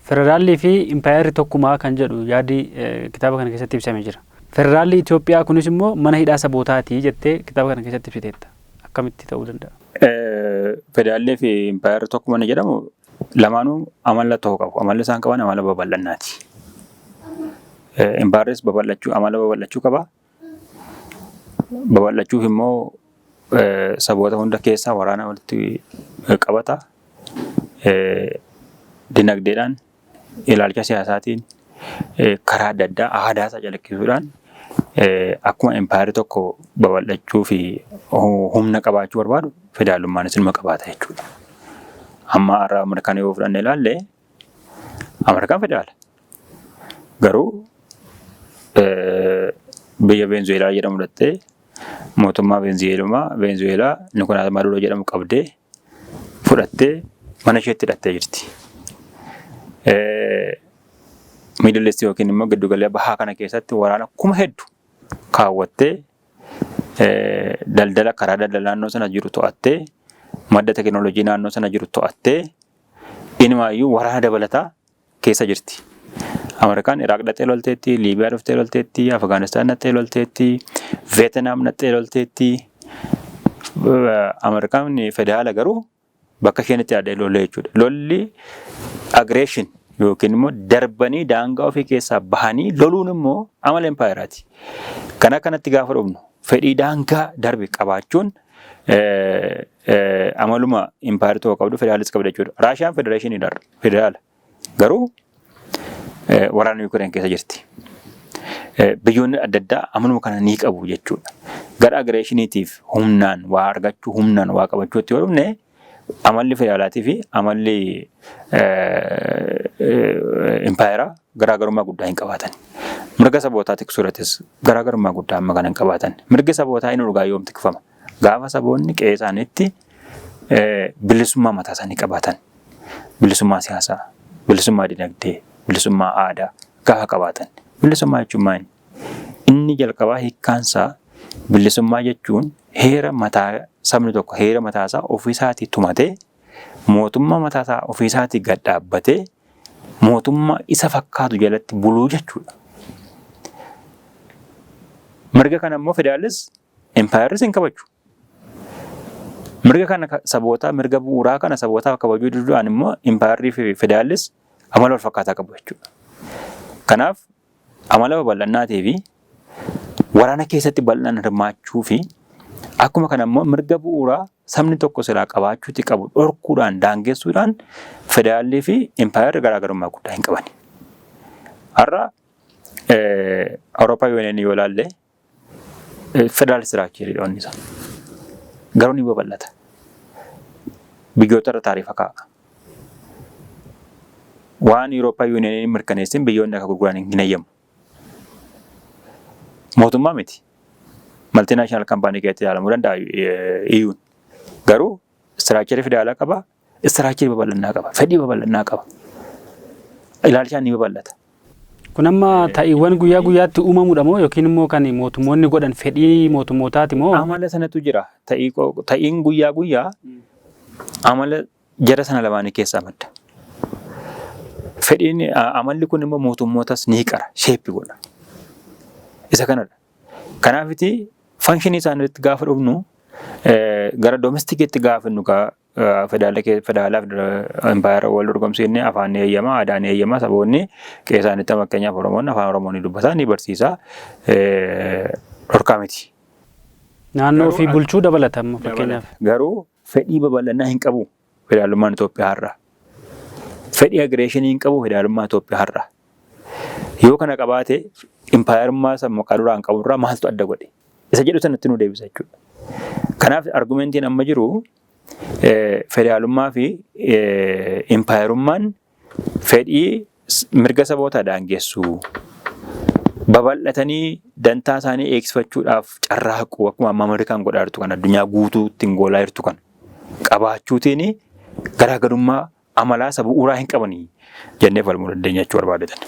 Federaalli fi impaayerri tokkumaa kan jedhu yaadi kitaaba kana keessatti ibsamee jira. Federaalli Itoophiyaa kunis immoo mana hidhaa sabootaati jettee kitaaba kana keessatti ibsiteetta. Akkamitti ta'uu danda'a? Federaalli fi impaayerri tokkuma ni jedhamu lamaanuu amala tokko qabu. Amalli isaan qaban amala babal'annaati. Impaayerris amala babal'achuu qaba. Babal'achuuf immoo saboota hunda keessaa waraana walitti qabata. Dinagdeedhaan, ilaalcha siyaasaatiin, karaa adda addaa aadaa isaa calaqqisuudhaan akkuma impaayerri tokko babal'achuu fi humna qabaachuu barbaadu federaalummaanis ilma qabaata jechuudha. Amma har'a Ameerikaan yoo fudhanne ilaalle Ameerikaan federaala. Garuu biyya Veenzuweelaa jedhamu fudhattee mootummaa Veenzuweelaa Nikolaaas Maaduroo jedhamu qabdee fudhattee mana isheetti hidhattee jirti. Middle East yookiin immoo giddugalaa bahaa kana keessatti waraana kuma hedduu kaawwattee daldala karaa daldala naannoo sana jiru to'attee madda teekinooloojii naannoo sana jiru to'attee inumaayyuu waraana dabalataa keessa jirti. Ameerikaan Iraaq dhattee lolteetti, Liibiyaa dhuftee lolteetti, Afgaanistaan dhattee lolteetti, Veetnaam dhattee lolteetti. Ameerikaan federaala garuu bakka isheen itti aadee lolle jechuudha. Lolli aggression yookiin immoo darbanii daangaa ofii keessaa bahanii loluun immoo amala impaayeraati. Kana kanatti gaafa dhufnu fedhii daangaa darbe qabaachuun amaluma impaayera tokko qabdu federaalis qabda jechuudha. Raashiyaan federeeshiniidha federaala. Garuu waraana Yuukireen keessa jirti. Biyyoonni adda addaa amaluma kana ni qabu jechuudha. Gara aggreeshiniitiif humnaan waa argachuu, humnaan waa qabachuutti yoo dhufne amalli federaalaatii fi amalli impaayeraa garaagarummaa guddaa hin qabaatan. Mirga sabootaa tiksuudhaatis garaagarummaa guddaa amma kana hin qabaatan. Mirgi sabootaa inni dhugaa yoom tikfama? Gaafa saboonni qe'ee isaaniitti bilisummaa mataa isaanii qabaatan. Bilisummaa siyaasaa, bilisummaa dinagdee, bilisummaa aadaa gaafa qabaatan. Bilisummaa jechuun maali? Inni jalqabaa hiikkaansaa bilisummaa jechuun heera mataa sabni tokko heera mataasaa ofiisaatii tumatee mootummaa mataasaa ofiisaatii gad dhaabbatee mootummaa isa fakkaatu jalatti buluu jechuudha. Mirga kana immoo federaalis impaayeris hin kabaju. Mirga kana saboota mirga bu'uuraa kana sabootaaf kabajuu diduudhaan immoo impaayerii fi federaalis amala wal fakkaataa qabu jechuudha. Kanaaf amala babal'annaatii fi waraana keessatti bal'inaan hirmaachuu fi akkuma kana immoo mirga bu'uuraa sabni tokko silaa qabaachuutti qabu dhorkuudhaan daangessuudhaan federaalii fi impaayerri garaagarummaa guddaa hin qaban. Har'a Awurooppaa yoo ilaalle federaal istiraakchariidha inni isaa. Garuu ni babal'ata. Biyyoota irra taarifa kaa'a. Waan Awurooppaa Yuuniyooniin mirkaneessin biyyoonni akka gurguran hin eeyyamu. Mootummaa miti. Maltinaashinaal kaampaanii keessatti ilaalamuu danda'a EU'n. Garuu istiraakcharii federaalaa qaba, istiraakcharii babal'annaa qaba, fedhii babal'annaa qaba. Ilaalchaan ni babal'ata. Kun amma ta'iiwwan guyyaa guyyaatti uumamuudha moo yookiin immoo kan mootummoonni godhan fedhii mootummootaati moo? Amala sanatu jira. Ta'iin guyyaa guyyaa amala jara sana lamaanii keessaa madda. Fedhiin amalli kun immoo mootummootas ni qara, sheeppi godha. Isa kanadha. Kanaafiti fanshinii isaaniitti gaafa dhufnu gara domestikiitti gaafa nu federaalaa impaayera wal dorgomsiisnee afaan eeyyamaa, aadaan eeyyamaa saboonni qe'ee isaaniitti fakkeenyaaf Oromoon afaan Oromoon dubbatan ni barsiisa. Dhorkaa miti. Naannoo fi bulchuu dabalatama fakkeenyaaf. Garuu fedhii babal'annaa hin qabu federaalummaan Itoophiyaa har'a. Fedhii aggreeshinii hin qabu federaalummaa Itoophiyaa har'a. Yoo kana qabaate impaayerummaa sammuu qaduudhaan qaburraa maaltu adda godhe? Isa jedhu sanatti nu deebisa jechuudha. Kanaaf argumentiin amma jiru federaalummaa fi impaayerummaan fedhii mirga sabootaa daangessu babal'atanii dantaa isaanii eegsifachuudhaaf carraaqu akkuma amma Ameerikaan godhaa jirtu kan addunyaa guutuu ittiin goolaa jirtu kan qabaachuutiin garaagarummaa amalaa bu'uuraa hin qabanii jennee falmuu dandeenya jechuu barbaadatan.